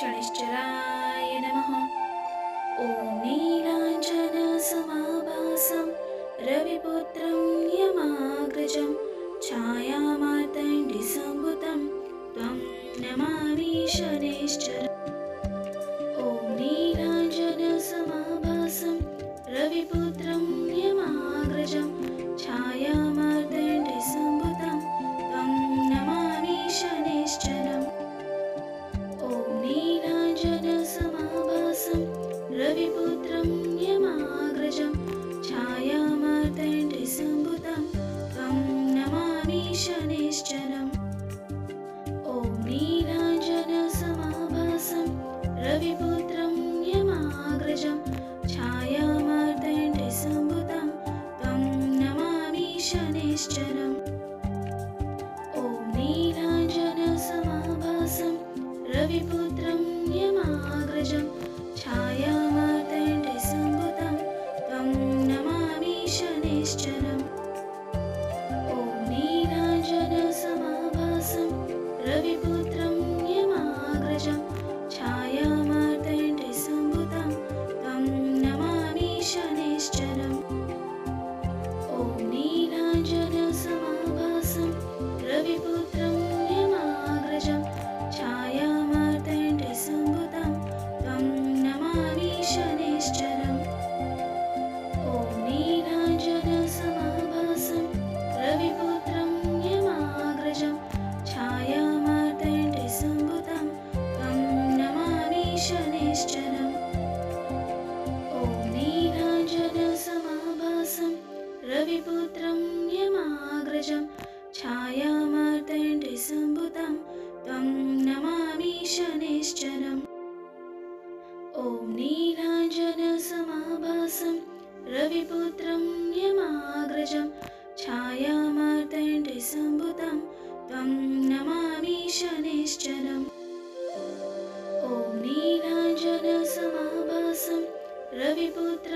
शनिश्चराय नमः। ॐ नीलाञ्जनसमाभासं रविपुत्रं यमाग्रजं छायामार्तण्डसम्भुतं त्वं नमामि शनैश्चरम्। ॐ नीलाञ्जनसमाभासं रविपुत्रं यमाग्रजं छायामार्तण्डसम्भुतं त्वं नमामि शनैश्चरम्। ॐ नीलाञ्जनसमाभासं रविपुत्रं यमाग्रजं छायामार्तण्डसम्भुतं त्वं नमामि शनैश्चरम्। ॐ नीलाञ्जनसमाभासं रविपुत्रं यमाग्रजं छायामार्तण्डसम्भुतं त्वं नमामि शनैश्चरम्। ॐ नीलाञ्जनसमाभासं रविपुत्रं यमाग्रजं छायामार्तण्डसम्भुतं त्वं नमामि शनैश्चरम्। ॐ नीलाञ्जनसमाभासं रविपुत्रं यमाग्रजं छायामार्तण्डसम्भुतं त्वं नमामि शनैश्चरम्। ॐ नीलाञ्जनसमाभासं रविपुत्रं यमाग्रजं छायामार्तण्डसम्भुतं त्वं नमामि शनैश्चरम्। ॐ नीलाञ्जनसमाभासं रविपुत्रं यमाग्रजं छायामार्तण्डसम्भुतं त्वं नमामि शनैश्चरम्। ॐ नीलाञ्जनसमाभासं रविपुत्रं यमाग्रजं छायामार्तण्डसम्भुतं त्वं नमामि शनैश्चरम्। ॐ नीलाञ्जनसमाभासं रविपुत्रं यमाग्रजं छायामार्तण्डसम्भुतं त्वं नमामि शनैश्चरम्। ॐ नीलाञ्जनसमाभासं रविपुत्रं